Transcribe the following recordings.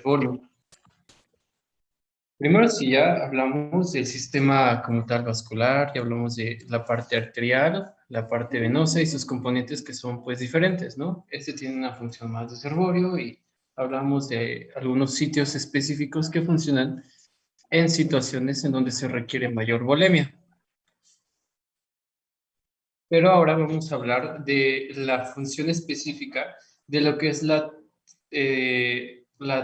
reservorio. Primero, si ya hablamos del sistema como tal vascular, ya hablamos de la parte arterial, la parte venosa y sus componentes que son pues diferentes, ¿no? Este tiene una función más de reservorio y hablamos de algunos sitios específicos que funcionan en situaciones en donde se requiere mayor volemia. Pero ahora vamos a hablar de la función específica de lo que es la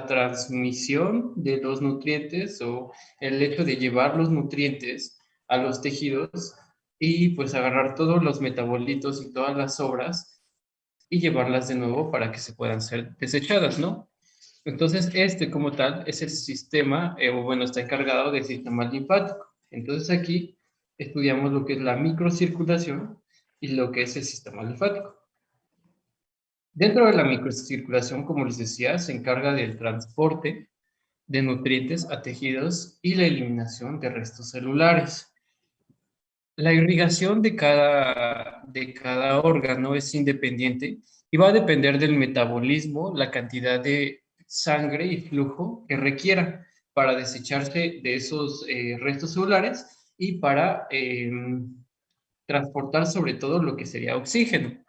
transmisión de los nutrientes o el hecho de llevar los nutrientes a los tejidos y pues agarrar todos los metabolitos y todas las sobras y llevarlas de nuevo para que se puedan ser desechadas, ¿no? Entonces, este como tal es el sistema, o bueno, está encargado del sistema linfático. Entonces aquí estudiamos lo que es la microcirculación y lo que es el sistema linfático. Dentro de la microcirculación, como les decía, se encarga del transporte de nutrientes a tejidos y la eliminación de restos celulares. La irrigación de cada órgano es independiente y va a depender del metabolismo, la cantidad de sangre y flujo que requiera para desecharse de esos restos celulares y para transportar sobre todo lo que sería oxígeno.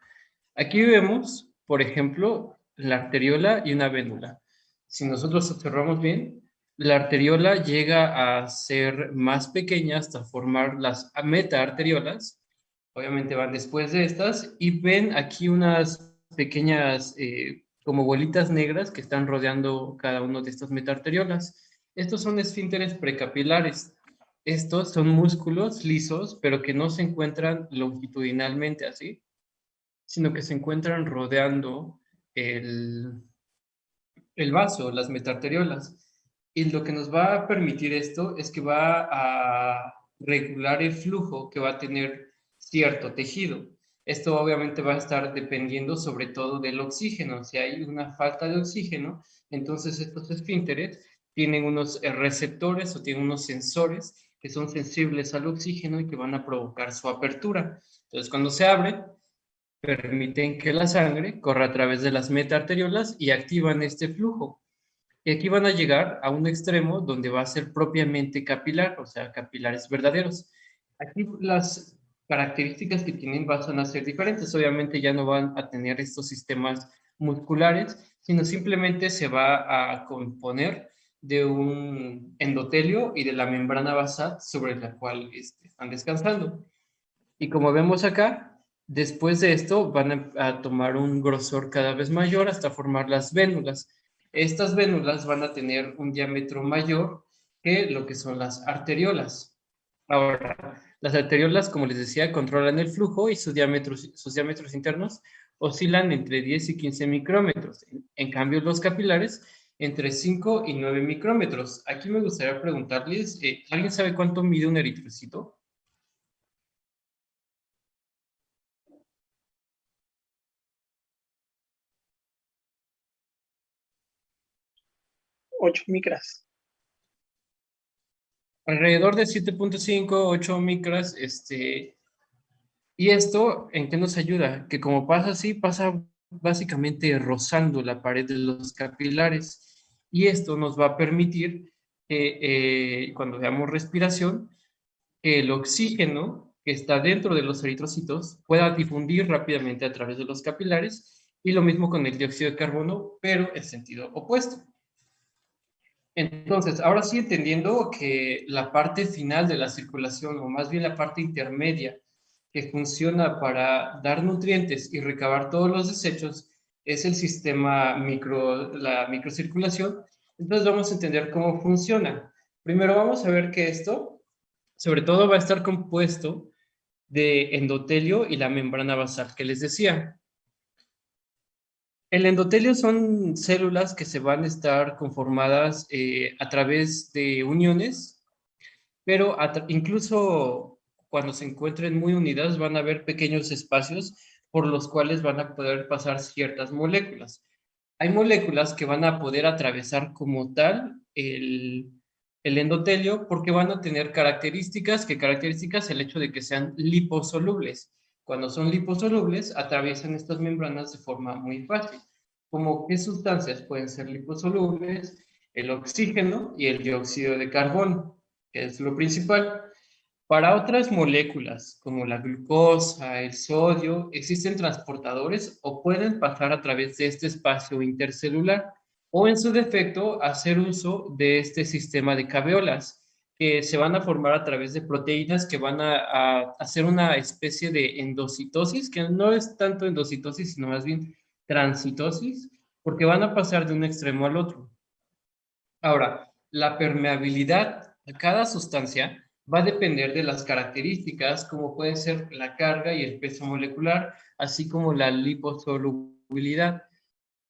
Aquí vemos, por ejemplo, la arteriola y una vénula. Si nosotros observamos bien, la arteriola llega a ser más pequeña hasta formar las metaarteriolas. Obviamente van después de estas y ven aquí unas pequeñas como bolitas negras que están rodeando cada uno de estas metaarteriolas. Estos son esfínteres precapilares. Estos son músculos lisos, pero que no se encuentran longitudinalmente así, sino que se encuentran rodeando el, el vaso, las metarteriolas. Y lo que nos va a permitir esto es que va a regular el flujo que va a tener cierto tejido. Esto obviamente va a estar dependiendo sobre todo del oxígeno. Si hay una falta de oxígeno, entonces estos esfínteres tienen unos receptores o tienen unos sensores que son sensibles al oxígeno y que van a provocar su apertura. Entonces, cuando se abre, permiten que la sangre corra a través de las metaarteriolas y activan este flujo. Y aquí van a llegar a un extremo donde va a ser propiamente capilar, o sea, capilares verdaderos. Aquí las características que tienen van a ser diferentes. Obviamente ya no van a tener estos sistemas musculares, sino simplemente se va a componer de un endotelio y de la membrana basal sobre la cual están descansando. Y como vemos acá, después de esto van a tomar un grosor cada vez mayor hasta formar las vénulas. Estas vénulas van a tener un diámetro mayor que lo que son las arteriolas. Ahora, las arteriolas, como les decía, controlan el flujo y sus diámetros internos oscilan entre 10 y 15 micrómetros. En cambio, los capilares, entre 5 y 9 micrómetros. Aquí me gustaría preguntarles, ¿alguien sabe cuánto mide un eritrocito? 8 micras. Alrededor de 7.5, 8 micras, y esto, ¿en qué nos ayuda? Que como pasa así, pasa básicamente rozando la pared de los capilares, y esto nos va a permitir que cuando veamos respiración, que el oxígeno que está dentro de los eritrocitos pueda difundir rápidamente a través de los capilares, y lo mismo con el dióxido de carbono, pero en sentido opuesto. Entonces, ahora sí entendiendo que la parte final de la circulación, o más bien la parte intermedia, que funciona para dar nutrientes y recabar todos los desechos, es el sistema la microcirculación. Entonces vamos a entender cómo funciona. Primero vamos a ver que esto, sobre todo, va a estar compuesto de endotelio y la membrana basal que les decía. El endotelio son células que se van a estar conformadas a través de uniones, pero incluso cuando se encuentren muy unidas van a haber pequeños espacios por los cuales van a poder pasar ciertas moléculas. Hay moléculas que van a poder atravesar como tal el endotelio porque van a tener características, que características el hecho de que sean liposolubles. Cuando son liposolubles, atraviesan estas membranas de forma muy fácil. ¿Como qué sustancias pueden ser liposolubles? el oxígeno y el dióxido de carbono, que es lo principal. Para otras moléculas, como la glucosa, el sodio, existen transportadores o pueden pasar a través de este espacio intercelular o, en su defecto, hacer uso de este sistema de caveolas que se van a formar a través de proteínas que van a hacer una especie de endocitosis, que no es tanto endocitosis, sino más bien transitosis, porque van a pasar de un extremo al otro. Ahora, la permeabilidad a cada sustancia va a depender de las características, como pueden ser la carga y el peso molecular, así como la liposolubilidad.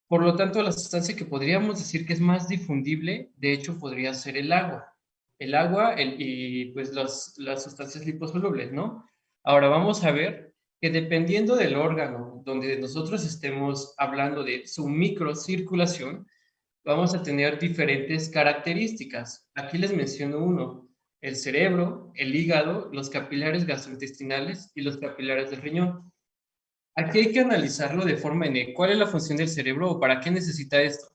Por lo tanto, la sustancia que podríamos decir que es más difundible, de hecho, podría ser el agua. El agua y pues las sustancias liposolubles, ¿no? Ahora vamos a ver que dependiendo del órgano donde nosotros estemos hablando de su microcirculación, vamos a tener diferentes características. Aquí les menciono uno: el cerebro, el hígado, los capilares gastrointestinales y los capilares del riñón. Aquí hay que analizarlo de forma en cuál es la función del cerebro o para qué necesita esto.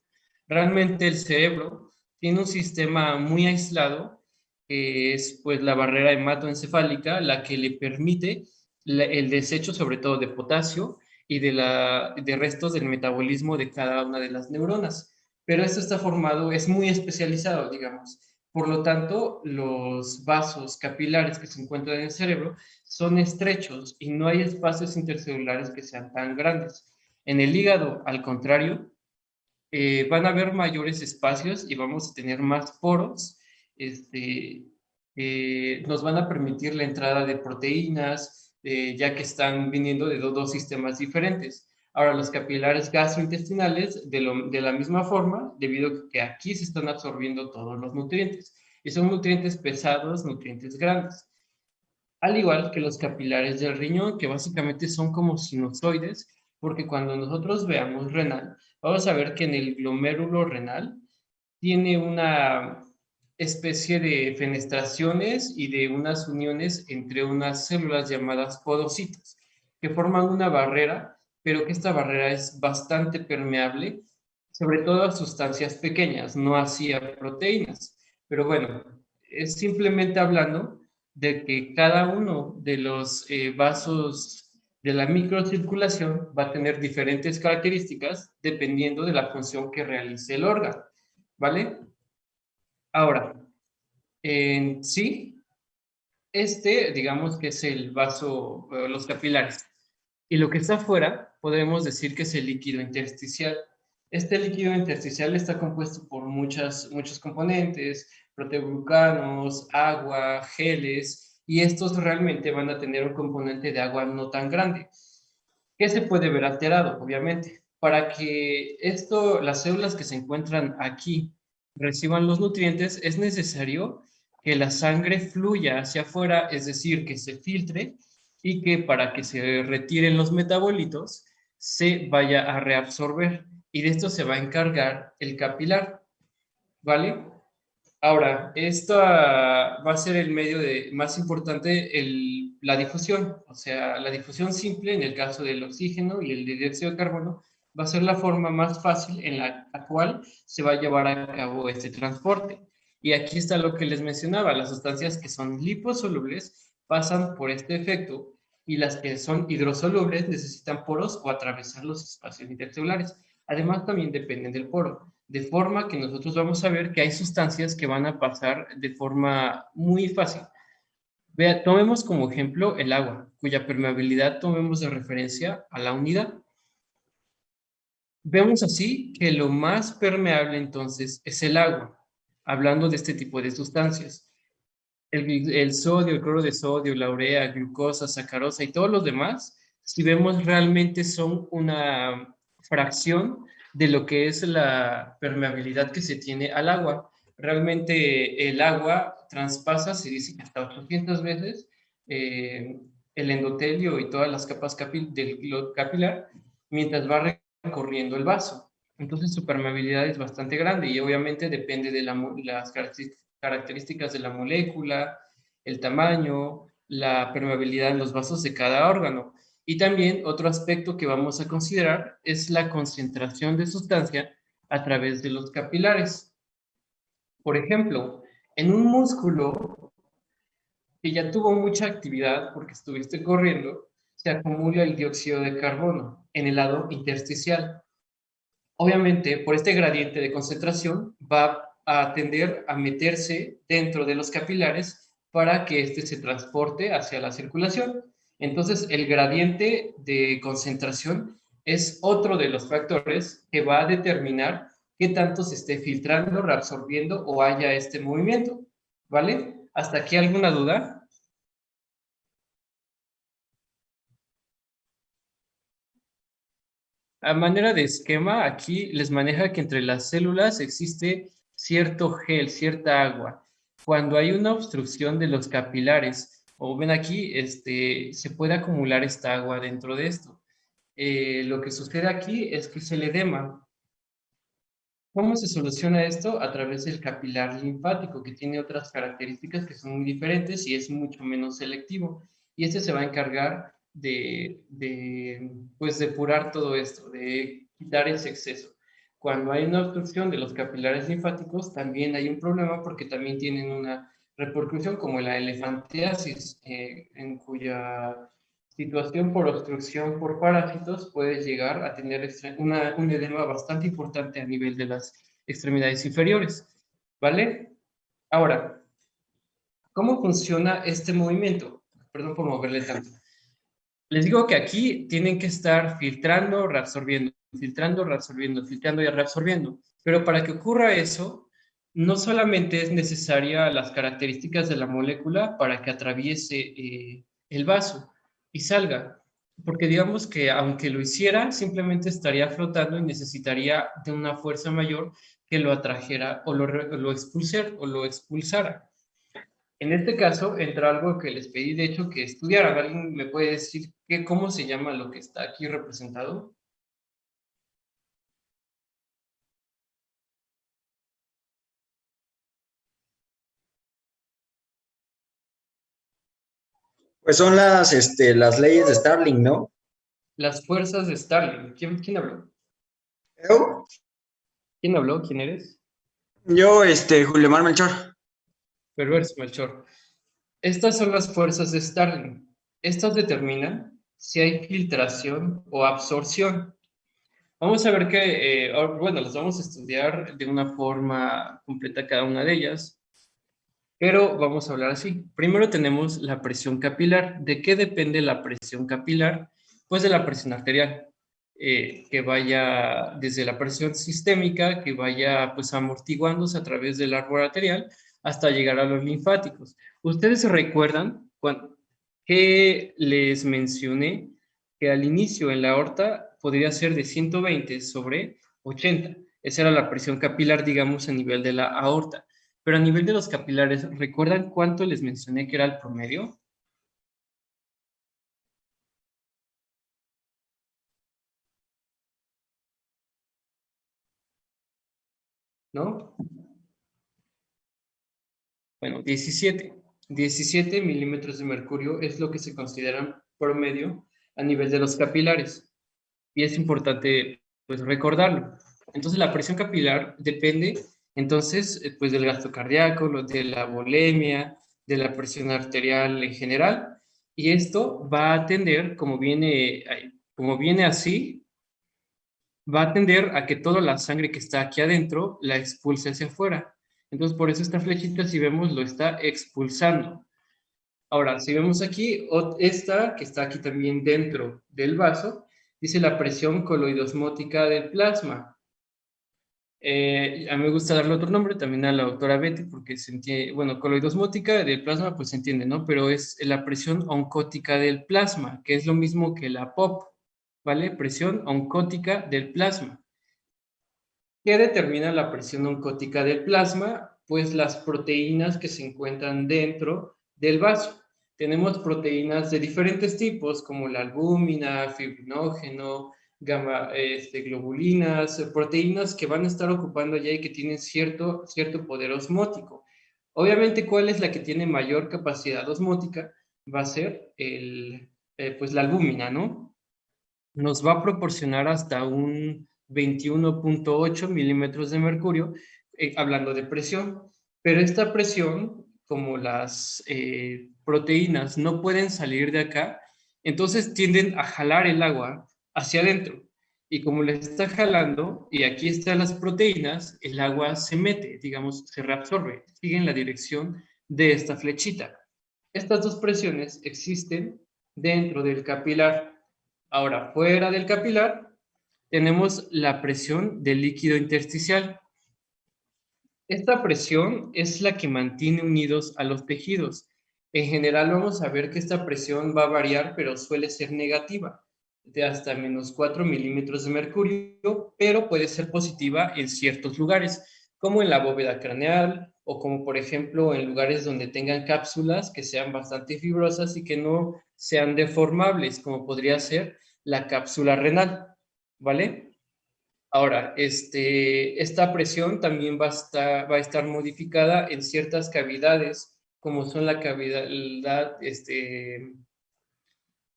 Realmente el cerebro tiene un sistema muy aislado, que es pues la barrera hematoencefálica, la que le permite el desecho sobre todo de potasio y de restos del metabolismo de cada una de las neuronas. Pero esto está formado, es muy especializado, digamos. Por lo tanto, los vasos capilares que se encuentran en el cerebro son estrechos y no hay espacios intercelulares que sean tan grandes. En el hígado, al contrario, van a haber mayores espacios y vamos a tener más poros. Este, nos van a permitir la entrada de proteínas, ya que están viniendo de dos sistemas diferentes. Ahora, los capilares gastrointestinales, de la misma forma, debido a que aquí se están absorbiendo todos los nutrientes. Y son nutrientes pesados, nutrientes grandes, al igual que los capilares del riñón, que básicamente son como sinusoides, porque cuando nosotros veamos renal, vamos a ver que en el glomérulo renal tiene una especie de fenestraciones y de unas uniones entre unas células llamadas podocitos, que forman una barrera, pero que esta barrera es bastante permeable, sobre todo a sustancias pequeñas, no así a proteínas. Pero bueno, es simplemente hablando de que cada uno de los vasos de la microcirculación va a tener diferentes características dependiendo de la función que realice el órgano, ¿vale? Ahora, en sí, digamos que es el vaso, los capilares. Y lo que está afuera, podemos decir que es el líquido intersticial. Este líquido intersticial está compuesto por muchos componentes: proteoglucanos, agua, geles, y estos realmente van a tener un componente de agua no tan grande, que se puede ver alterado, obviamente. Para que las células que se encuentran aquí reciban los nutrientes, es necesario que la sangre fluya hacia afuera, es decir, que se filtre, y que para que se retiren los metabolitos, se vaya a reabsorber. Y de esto se va a encargar el capilar, ¿vale? Ahora, esto va a ser el medio más importante, la difusión. O sea, la difusión simple en el caso del oxígeno y el dióxido de carbono va a ser la forma más fácil en la cual se va a llevar a cabo este transporte. Y aquí está lo que les mencionaba: las sustancias que son liposolubles pasan por este efecto, y las que son hidrosolubles necesitan poros o atravesar los espacios intercelulares. Además, también dependen del poro, de forma que nosotros vamos a ver que hay sustancias que van a pasar de forma muy fácil. Vea, tomemos como ejemplo el agua, cuya permeabilidad tomemos de referencia a la unidad. Vemos así que lo más permeable entonces es el agua, hablando de este tipo de sustancias. El sodio, el cloro de sodio, la urea, glucosa, sacarosa y todos los demás, si vemos, realmente son una fracción de lo que es la permeabilidad que se tiene al agua. Realmente el agua traspasa, se dice, hasta 800 veces eh, el endotelio y todas las capas del capilar mientras va recorriendo el vaso. Entonces su permeabilidad es bastante grande y obviamente depende de las características de la molécula, el tamaño, la permeabilidad en los vasos de cada órgano. Y también otro aspecto que vamos a considerar es la concentración de sustancia a través de los capilares. Por ejemplo, en un músculo que ya tuvo mucha actividad porque estuviste corriendo, se acumula el dióxido de carbono en el lado intersticial. Obviamente, por este gradiente de concentración, va a tender a meterse dentro de los capilares para que éste se transporte hacia la circulación. Entonces, el gradiente de concentración es otro de los factores que va a determinar qué tanto se esté filtrando, reabsorbiendo o haya este movimiento. ¿Vale? ¿Hasta aquí alguna duda? A manera de esquema, aquí les maneja que entre las células existe cierto gel, cierta agua. Cuando hay una obstrucción de los capilares, o ven aquí, se puede acumular esta agua dentro de esto. Lo que sucede aquí es que se le edema. ¿Cómo se soluciona esto? A través del capilar linfático, que tiene otras características que son muy diferentes y es mucho menos selectivo. Y este se va a encargar pues, depurar todo esto, de quitar ese exceso. Cuando hay una obstrucción de los capilares linfáticos, también hay un problema porque también tienen una repercusión como la elefantiasis, en cuya situación por obstrucción por parásitos puede llegar a tener un edema bastante importante a nivel de las extremidades inferiores, ¿vale? Ahora, ¿cómo funciona este movimiento? Perdón por moverle tanto. Les digo que aquí tienen que estar filtrando, reabsorbiendo, filtrando, reabsorbiendo, filtrando y reabsorbiendo. Pero para que ocurra eso, no solamente es necesaria las características de la molécula para que atraviese el vaso y salga. Porque digamos que aunque lo hiciera, simplemente estaría flotando y necesitaría de una fuerza mayor que lo atrajera o lo expulsara. En este caso, entra algo que les pedí, de hecho, que estudiaran. ¿Alguien me puede decir cómo se llama lo que está aquí representado? Pues son las leyes de Starling, ¿no? Las fuerzas de Starling. ¿Quién habló? Yo, ¿Quién habló? ¿Quién eres? Julio Mar Melchor. Perverso, Melchor. Estas son las fuerzas de Starling. Estas determinan si hay filtración o absorción. Vamos a ver que, bueno, las vamos a estudiar de una forma completa cada una de ellas. Pero vamos a hablar así. Primero tenemos la presión capilar. ¿De qué depende la presión capilar? Pues de la presión arterial, que vaya desde la presión sistémica, que vaya pues amortiguándose a través del árbol arterial hasta llegar a los linfáticos. ¿Ustedes recuerdan que les mencioné que al inicio en la aorta podría ser de 120 sobre 80? Esa era la presión capilar, digamos, a nivel de la aorta. Pero a nivel de los capilares, ¿recuerdan cuánto les mencioné que era el promedio? ¿No? Bueno, 17 milímetros de mercurio es lo que se considera promedio a nivel de los capilares. Y es importante, pues, recordarlo. Entonces, la presión capilar depende, entonces, pues, del gasto cardíaco, de la volemia, de la presión arterial en general. Y esto va a tender, como viene así, va a tender a que toda la sangre que está aquí adentro la expulse hacia afuera. Entonces, por eso esta flechita, si vemos, lo está expulsando. Ahora, si vemos aquí, esta que está aquí también dentro del vaso, dice la presión coloidosmótica del plasma. A mí me gusta darle otro nombre también a la doctora Betty, porque se entiende, bueno, coloidosmótica del plasma, pues se entiende, ¿no? Pero es la presión oncótica del plasma, que es lo mismo que la POP, ¿vale? Presión oncótica del plasma. ¿Qué determina la presión oncótica del plasma? Pues las proteínas que se encuentran dentro del vaso. Tenemos proteínas de diferentes tipos, como la albúmina, fibrinógeno, gamma, globulinas, proteínas que van a estar ocupando allá y que tienen cierto poder osmótico. Obviamente, ¿cuál es la que tiene mayor capacidad osmótica? Va a ser pues la albúmina, ¿no? Nos va a proporcionar hasta un 21.8 milímetros de mercurio, hablando de presión. Pero esta presión, como las proteínas no pueden salir de acá, entonces tienden a jalar el agua hacia adentro. Y como le está jalando, y aquí están las proteínas, el agua se mete, digamos, se reabsorbe, sigue en la dirección de esta flechita. Estas dos presiones existen dentro del capilar. Ahora, fuera del capilar, tenemos la presión del líquido intersticial. Esta presión es la que mantiene unidos a los tejidos. En general vamos a ver que esta presión va a variar, pero suele ser negativa, de hasta menos 4 milímetros de mercurio, pero puede ser positiva en ciertos lugares, como en la bóveda craneal o como por ejemplo en lugares donde tengan cápsulas que sean bastante fibrosas y que no sean deformables, como podría ser la cápsula renal, ¿vale? Ahora, esta presión también va a estar modificada en ciertas cavidades, como son la cavidad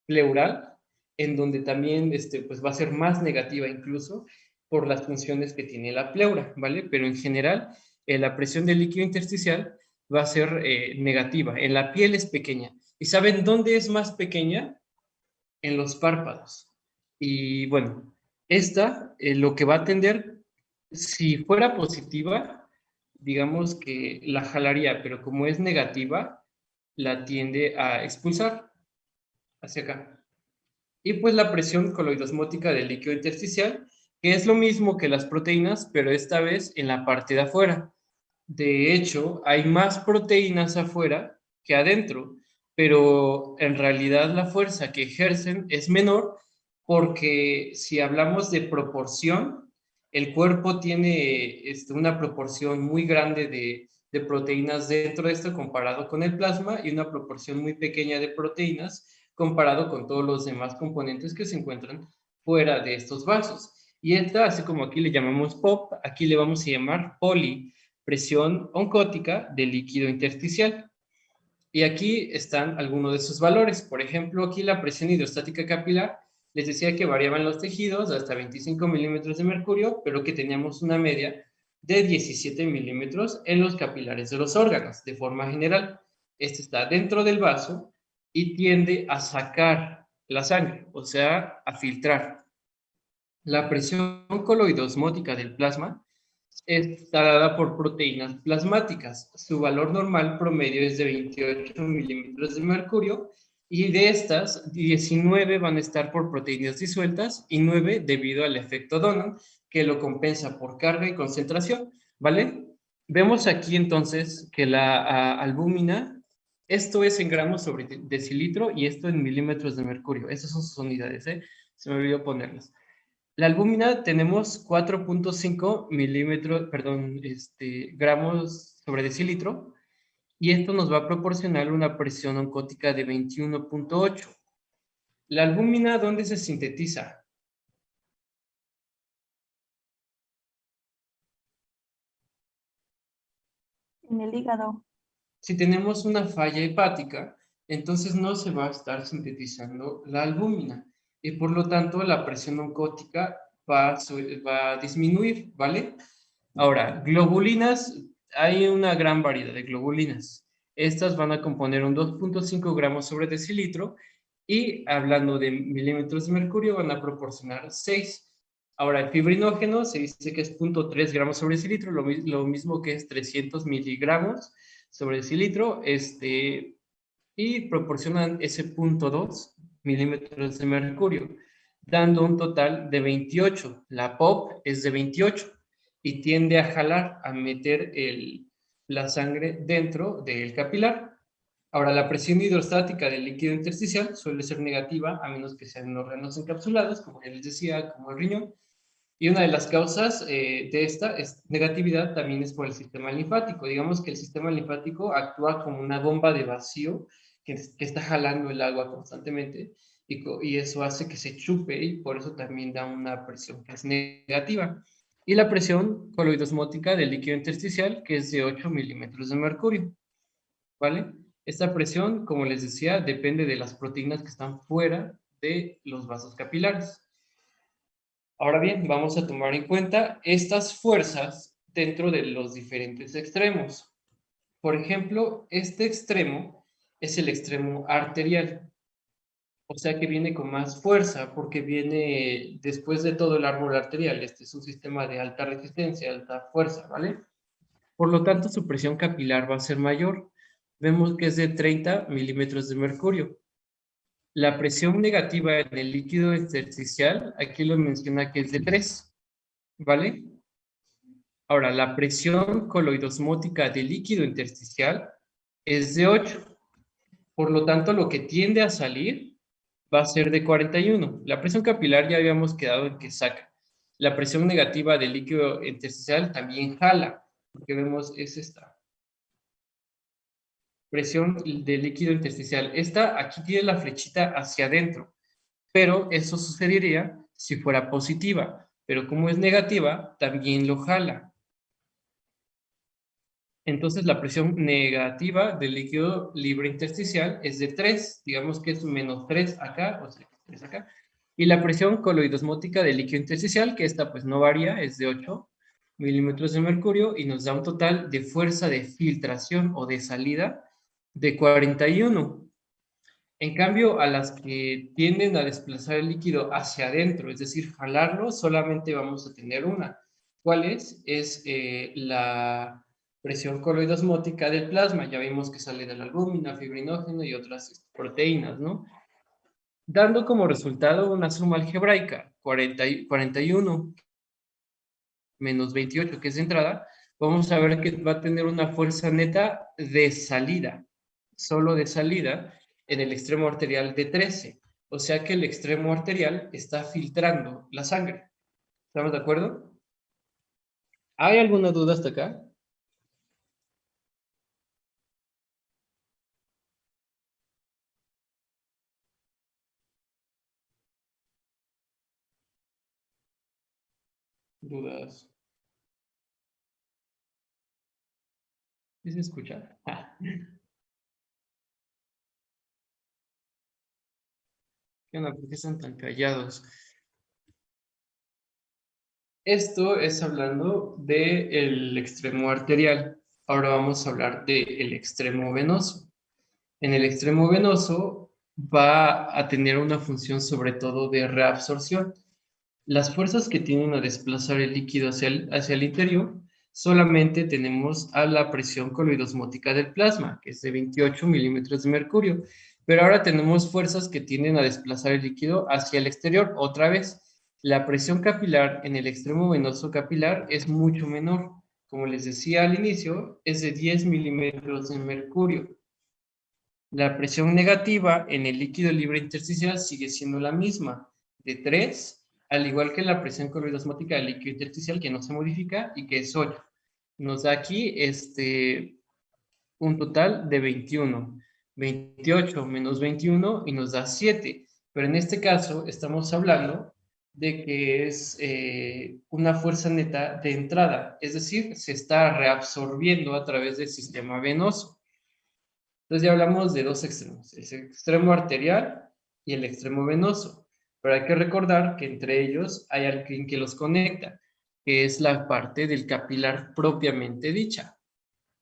pleural, en donde también pues va a ser más negativa incluso por las funciones que tiene la pleura, ¿vale? Pero en general, la presión del líquido intersticial va a ser negativa. En la piel es pequeña. ¿Y saben dónde es más pequeña? En los párpados. Y bueno, esta lo que va a tender, si fuera positiva, digamos que la jalaría, pero como es negativa, la tiende a expulsar hacia acá. Y pues la presión coloidosmótica del líquido intersticial, que es lo mismo que las proteínas, pero esta vez en la parte de afuera. De hecho, hay más proteínas afuera que adentro, pero en realidad la fuerza que ejercen es menor porque si hablamos de proporción, el cuerpo tiene una proporción muy grande de proteínas dentro de esto comparado con el plasma y una proporción muy pequeña de proteínas comparado con todos los demás componentes que se encuentran fuera de estos vasos. Y esta, así como aquí le llamamos POP, aquí le vamos a llamar poli, presión oncótica del líquido intersticial. Y aquí están algunos de sus valores. Por ejemplo, aquí la presión hidrostática capilar, les decía que variaban los tejidos hasta 25 milímetros de mercurio, pero que teníamos una media de 17 milímetros en los capilares de los órganos, de forma general. Este está dentro del vaso y tiende a sacar la sangre, o sea, a filtrar. La presión coloidosmótica del plasma está dada por proteínas plasmáticas. Su valor normal promedio es de 28 milímetros de mercurio y de estas, 19 van a estar por proteínas disueltas y 9 debido al efecto Donan, que lo compensa por carga y concentración, ¿vale? Vemos aquí entonces que la albúmina, esto es en gramos sobre decilitro y esto en milímetros de mercurio. Esas son sus unidades, ¿eh? Se me olvidó ponerlas. La albúmina tenemos 4.5 milímetros, perdón, gramos sobre decilitro, y esto nos va a proporcionar una presión oncótica de 21.8. La albúmina, ¿dónde se sintetiza? En el hígado. Si tenemos una falla hepática, entonces no se va a estar sintetizando la albúmina, y por lo tanto la presión oncótica va a disminuir, ¿vale? Ahora, globulinas, hay una gran variedad de globulinas. Estas van a componer un 2.5 gramos sobre decilitro y hablando de milímetros de mercurio van a proporcionar 6. Ahora, el fibrinógeno se dice que es 0.3 gramos sobre decilitro, lo mismo que es 300 miligramos sobre decilitro, y proporcionan ese 0.2 milímetros de mercurio, dando un total de 28. La POP es de 28 y tiende a jalar, a meter la sangre dentro del capilar. Ahora, la presión hidrostática del líquido intersticial suele ser negativa, a menos que sean órganos encapsulados, como ya les decía, como el riñón. Y una de las causas de esta negatividad también es por el sistema linfático. Digamos que el sistema linfático actúa como una bomba de vacío que está jalando el agua constantemente y eso hace que se chupe y por eso también da una presión que es negativa. Y la presión coloidosmótica del líquido intersticial, que es de 8 milímetros de mercurio, ¿vale? Esta presión, como les decía, depende de las proteínas que están fuera de los vasos capilares. Ahora bien, vamos a tomar en cuenta estas fuerzas dentro de los diferentes extremos. Por ejemplo, este extremo es el extremo arterial. O sea que viene con más fuerza porque viene después de todo el árbol arterial. Este es un sistema de alta resistencia, alta fuerza, ¿vale? Por lo tanto, su presión capilar va a ser mayor. Vemos que es de 30 milímetros de mercurio. La presión negativa en el líquido intersticial, aquí lo menciona que es de 3, ¿vale? Ahora, la presión coloidosmótica del líquido intersticial es de 8. Por lo tanto, lo que tiende a salir va a ser de 41. La presión capilar ya habíamos quedado en que saca. La presión negativa del líquido intersticial también jala, porque vemos es esta. Presión del líquido intersticial. Esta aquí tiene la flechita hacia adentro, pero eso sucedería si fuera positiva, pero como es negativa, también lo jala. Entonces la presión negativa del líquido libre intersticial es de 3, digamos que es menos 3 acá, o sea, 3 acá. Y la presión coloidosmótica del líquido intersticial, que esta pues no varía, es de 8 milímetros de mercurio y nos da un total de fuerza de filtración o de salida de 41. En cambio, a las que tienden a desplazar el líquido hacia adentro, es decir, jalarlo, solamente vamos a tener una. ¿Cuál es? Es la presión coloidosmótica del plasma. Ya vimos que sale de la albúmina, fibrinógeno y otras proteínas, ¿no? Dando como resultado una suma algebraica, 41 menos 28, que es de entrada, vamos a ver que va a tener una fuerza neta de salida, solo de salida, en el extremo arterial de 13. O sea que el extremo arterial está filtrando la sangre. ¿Estamos de acuerdo? ¿Hay alguna duda hasta acá? ¿Dudas? ¿Sí se escucha? Ah, ¿qué onda? ¿Por qué están tan callados? Esto es hablando del extremo arterial. Ahora vamos a hablar del extremo venoso. En el extremo venoso va a tener una función sobre todo de reabsorción. Las fuerzas que tienen a desplazar el líquido hacia el interior, solamente tenemos a la presión coloidosmótica del plasma, que es de 28 milímetros de mercurio. Pero ahora tenemos fuerzas que tienden a desplazar el líquido hacia el exterior. Otra vez, la presión capilar en el extremo venoso capilar es mucho menor. Como les decía al inicio, es de 10 milímetros de mercurio. La presión negativa en el líquido libre intersticial sigue siendo la misma, de 3, al igual que la presión coloidosmótica del líquido intersticial, que no se modifica y que es 8. Nos da aquí un total de 21. 28 menos 21 y nos da 7. Pero en este caso estamos hablando de que es una fuerza neta de entrada, es decir, se está reabsorbiendo a través del sistema venoso. Entonces ya hablamos de dos extremos, el extremo arterial y el extremo venoso. Pero hay que recordar que entre ellos hay alguien que los conecta, que es la parte del capilar propiamente dicha.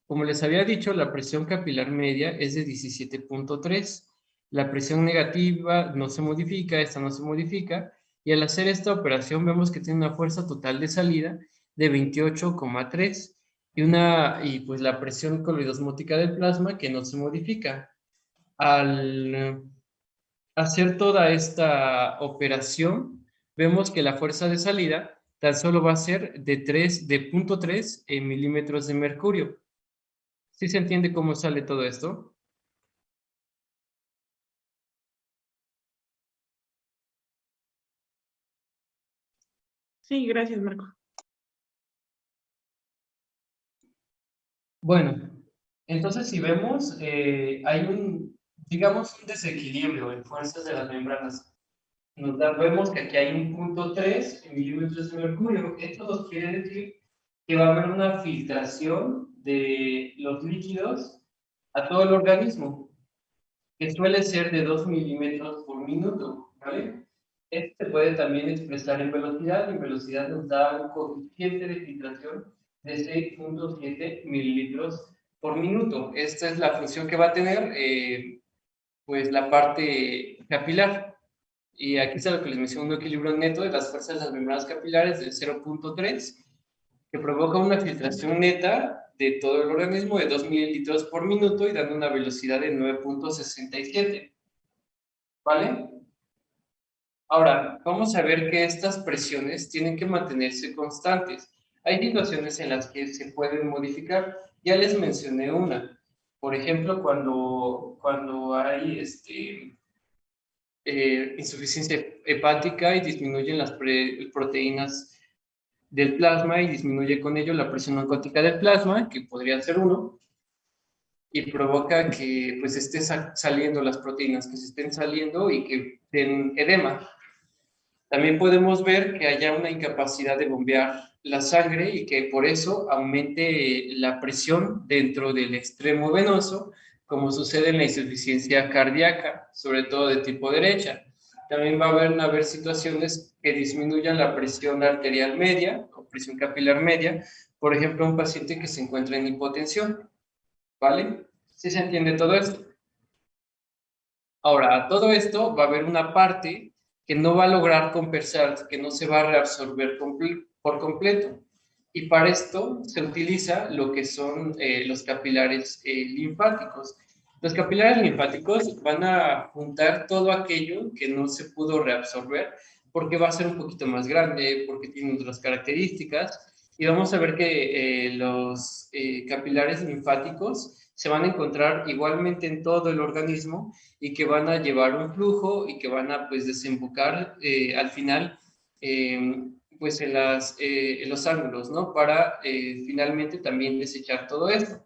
Como les había dicho, la presión capilar media es de 17.3. La presión negativa no se modifica, esta no se modifica, y al hacer esta operación vemos que tiene una fuerza total de salida de 28,3 y pues la presión coloidosmótica del plasma que no se modifica. Al hacer toda esta operación, vemos que la fuerza de salida tan solo va a ser de 0.3 milímetros de mercurio. ¿Sí se entiende cómo sale todo esto? Sí, gracias, Marco. Bueno, entonces si vemos, hay digamos, un desequilibrio en fuerzas de las membranas. Vemos que aquí hay un 0.3 milímetros de mercurio. Esto nos quiere decir que va a haber una filtración de los líquidos a todo el organismo, que suele ser de 2 milímetros por minuto, ¿vale? Este se puede también expresar en velocidad, y en velocidad nos da un coeficiente de filtración de 6.7 mililitros por minuto. Esta es la función que va a tener pues la parte capilar. Y aquí está lo que les menciono, un equilibrio neto de las fuerzas de las membranas capilares de 0.3, que provoca una filtración neta de todo el organismo de 2 mililitros por minuto y dando una velocidad de 9.67. ¿Vale? Ahora, vamos a ver que estas presiones tienen que mantenerse constantes. Hay situaciones en las que se pueden modificar. Ya les mencioné una. Por ejemplo, cuando hay insuficiencia hepática y disminuyen las proteínas del plasma y disminuye con ello la presión osmótica del plasma, que podría ser 1, y provoca que pues estén saliendo las proteínas, que se estén saliendo y que den edema. También podemos ver que haya una incapacidad de bombear la sangre y que por eso aumente la presión dentro del extremo venoso, como sucede en la insuficiencia cardíaca, sobre todo de tipo derecha. También va a haber situaciones que disminuyan la presión arterial media o presión capilar media, por ejemplo, un paciente que se encuentra en hipotensión, ¿vale? ¿Sí se entiende todo esto? Ahora, a todo esto va a haber una parte que no va a lograr compensar, que no se va a reabsorber por completo. Y para esto se utiliza lo que son los capilares linfáticos. Los capilares linfáticos van a juntar todo aquello que no se pudo reabsorber porque va a ser un poquito más grande, porque tiene otras características. Y vamos a ver que los capilares linfáticos se van a encontrar igualmente en todo el organismo y que van a llevar un flujo y que van a pues desembocar al final pues en los ángulos, ¿no? Para finalmente también desechar todo esto.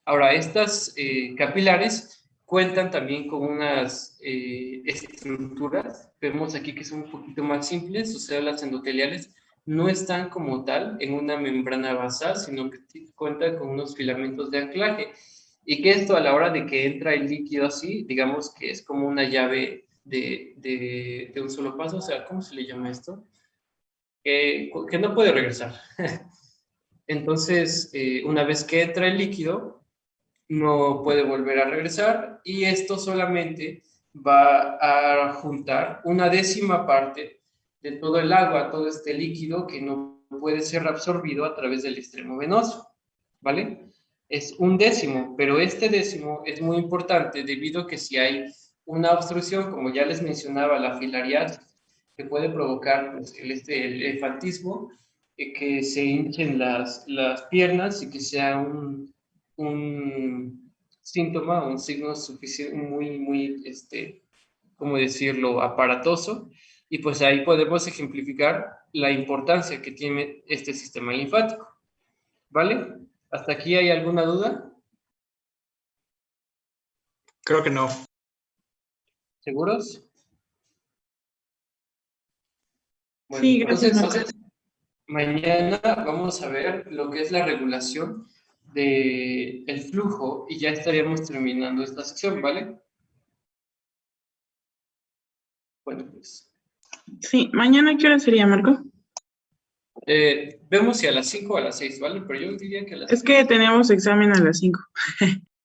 Ahora, estas capilares cuentan también con unas estructuras, vemos aquí que son un poquito más simples, sus células endoteliales no están como tal en una membrana basal, sino que cuentan con unos filamentos de anclaje. Y que esto a la hora de que entra el líquido así, digamos que es como una llave de un solo paso, o sea, ¿cómo se le llama esto? Que no puede regresar. Entonces, una vez que entra el líquido, no puede volver a regresar y esto solamente va a juntar una décima parte de todo el agua, todo este líquido que no puede ser absorbido a través del extremo venoso, ¿vale? Es un décimo, pero este décimo es muy importante debido a que si hay una obstrucción, como ya les mencionaba, la filariasis, que puede provocar pues, el infantismo, que se hinchen las piernas y que sea un síntoma, un signo suficiente, muy, ¿cómo decirlo?, aparatoso, y pues ahí podemos ejemplificar la importancia que tiene este sistema linfático, ¿vale? ¿Hasta aquí hay alguna duda? Creo que no. ¿Seguros? Bueno, Sí, gracias, entonces, mañana vamos a ver lo que es la regulación del flujo y ya estaríamos terminando esta sección, ¿vale? Bueno, pues. Sí, mañana, ¿qué hora sería, Marco? Vemos si a las 5 o a las 6, ¿vale? Pero yo diría que a las Es que tenemos examen a las 5.